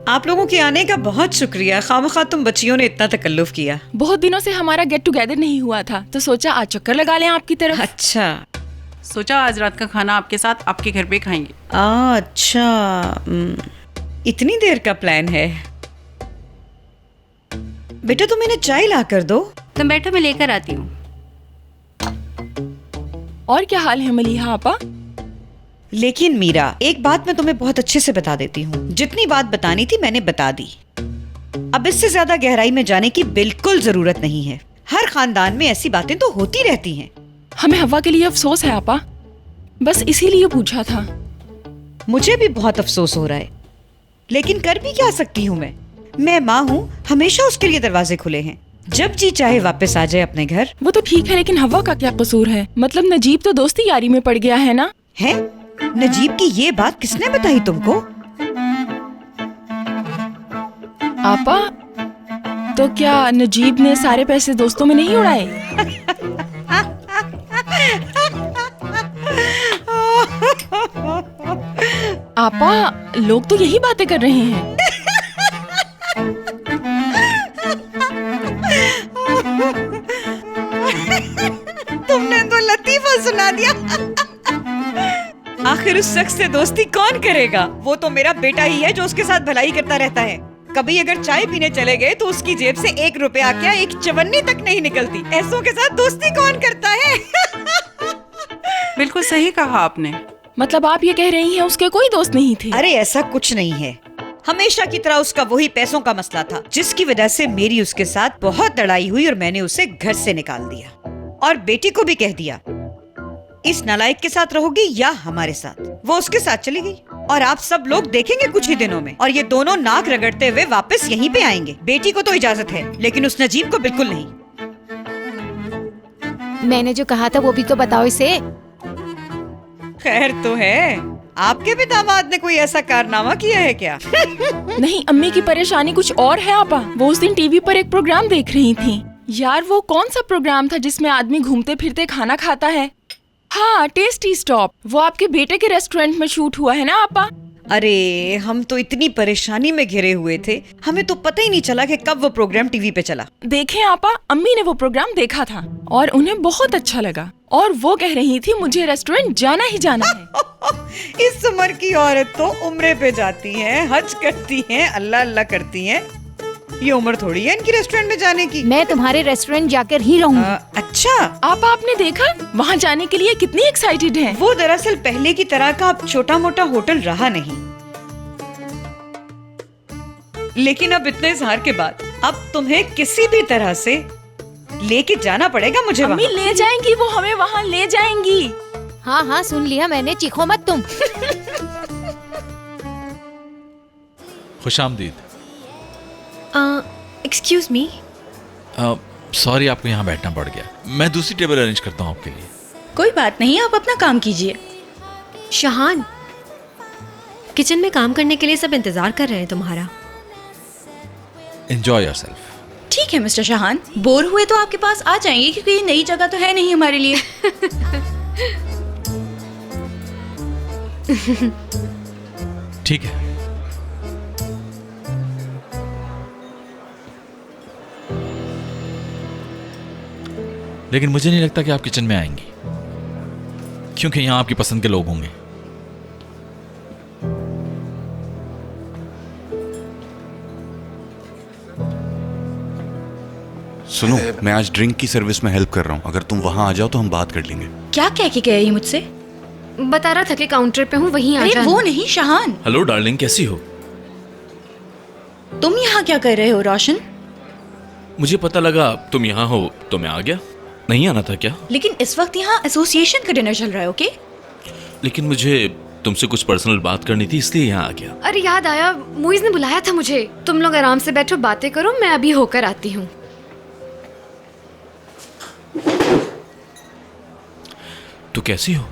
आप लोगों के आने का बहुत शुक्रिया। खामखा तुम बच्चियों ने इतना तकल्लुफ किया। बहुत दिनों से हमारा गेट टुगेदर नहीं हुआ था, तो सोचा आज चक्कर लगा लें आपकी तरफ। अच्छा सोचा आज रात का खाना आपके साथ आपके घर पे खाएंगे। अच्छा, इतनी देर का प्लान है। बेटा तुम इन्हें चाय ला कर दो। तुम बैठो, मैं लेकर आती हूँ। और क्या हाल है मलीहा आपा? लेकिन मीरा, एक बात मैं तुम्हें बहुत अच्छे से बता देती हूँ। जितनी बात बतानी थी मैंने बता दी। अब इससे ज्यादा गहराई में जाने की बिल्कुल जरूरत नहीं है। हर खानदान में ऐसी बातें तो होती रहती हैं। हमें हवा के लिए अफसोस है आपा, बस इसीलिए पूछा था। मुझे भी बहुत अफसोस हो रहा है, लेकिन कर भी क्या सकती हूँ मैं माँ हूँ, हमेशा उसके लिए दरवाजे खुले हैं। जब जी चाहे वापस आ जाए अपने घर। वो तो ठीक है, लेकिन हवा का क्या कसूर है? मतलब नजीब तो दोस्ती यारी में पड़ गया है ना? है? नजीब की ये बात किसने बताई तुमको? आपा, तो क्या नजीब ने सारे पैसे दोस्तों में नहीं उड़ाए? आपा, लोग तो यही बातें कर रहे हैं। तुमने तो लतीफा सुना दिया। आखिर उस शख्स से दोस्ती कौन करेगा? वो तो मेरा बेटा ही है जो उसके साथ भलाई करता रहता है। कभी अगर चाय पीने चले गए तो उसकी जेब से 1 रुपया क्या 1 चवन्नी तक नहीं निकलती। ऐसों के साथ दोस्ती कौन करता है? बिल्कुल सही कहा आपने। मतलब आप ये कह रही हैं उसके कोई दोस्त नहीं थे? अरे ऐसा कुछ नहीं है। हमेशा की तरह उसका वही पैसों का मसला था, जिसकी वजह से मेरी उसके साथ बहुत लड़ाई हुई और मैंने उसे घर से निकाल दिया। और बेटी को भी कह दिया, इस नालायक के साथ रहोगी या हमारे साथ। वो उसके साथ चली गई और आप सब लोग देखेंगे कुछ ही दिनों में। और ये दोनों नाक रगड़ते हुए वापस यहीं पे आएंगे। बेटी को तो इजाजत है, लेकिन उस नजीब को बिल्कुल नहीं। मैंने जो कहा था वो भी तो बताओ इसे। खैर तो है, आपके भी दामाद ने कोई ऐसा कारनामा किया है क्या? नहीं, अम्मी की परेशानी कुछ और है आपा। वो उस दिन टीवी पर एक प्रोग्राम देख रही थी। यार वो कौन सा प्रोग्राम था जिसमें आदमी घूमते फिरते खाना खाता है? हाँ, टेस्टी स्टॉप। वो आपके बेटे के रेस्टोरेंट में शूट हुआ है ना आपा? अरे हम तो इतनी परेशानी में घिरे हुए थे, हमें तो पता ही नहीं चला कि कब वो प्रोग्राम टीवी पे चला। देखें आपा, अम्मी ने वो प्रोग्राम देखा था और उन्हें बहुत अच्छा लगा और वो कह रही थी मुझे रेस्टोरेंट जाना ही जाना है। इस उम्र की औरत तो उम्रे पे जाती है, हज करती है, अल्लाह अल्लाह करती है। ये उम्र थोड़ी है इनकी रेस्टोरेंट में जाने की। मैं तुम्हारे रेस्टोरेंट जाकर ही रहूंगी। अच्छा, आपा आपने देखा वहाँ जाने के लिए कितनी एक्साइटेड हैं। वो दरअसल पहले की तरह का अब छोटा मोटा होटल रहा नहीं, लेकिन अब इतने इजहार के बाद अब तुम्हें किसी भी तरह से लेके जाना पड़ेगा मुझे। अम्मी ले जाएंगी, वो हमें वहाँ ले जाएंगी। हाँ हाँ सुन लिया मैंने, चीखो मत तुम। खुशामदीद। Excuse me. सॉरी आपको यहाँ बैठना पड़ गया। मैं दूसरी टेबल अरेंज करता हूँ आपके लिए। कोई बात नहीं, आप अपना काम कीजिए। शहान, किचन में काम करने के लिए सब इंतजार कर रहे हैं तुम्हारा। Enjoy yourself. ठीक है मिस्टर शहान, बोर हुए तो आपके पास आ जाएंगे क्योंकि ये नई जगह तो है नहीं हमारे लिए। ठीक है। लेकिन मुझे नहीं लगता कि आप किचन में आएंगी, क्योंकि यहां आपकी पसंद के लोग होंगे। सुनो, मैं आज ड्रिंक की सर्विस में हेल्प कर रहा हूँ। अगर तुम वहाँ आ जाओ तो हम बात कर लेंगे। क्या कह के गए ये मुझसे? बता रहा था कि काउंटर पे हूँ, वहीं आ अरे जाना। वो नहीं शहान। हेलो डार्लिंग, कैसी हो? तुम यहाँ क्या कर रहे हो रोशन? मुझे पता लगा तुम यहाँ हो तो मैं आ गया। नहीं आना था क्या? लेकिन इस वक्त यहाँ एसोसिएशन का डिनर चल रहा है। ओके, लेकिन मुझे तुमसे कुछ पर्सनल बात करनी थी, इसलिए यहाँ आ गया। अरे याद आया, मुइज ने बुलाया था मुझे। तुम लोग आराम से बैठो, बातें करो, मैं अभी होकर आती हूँ। तो कैसी हो?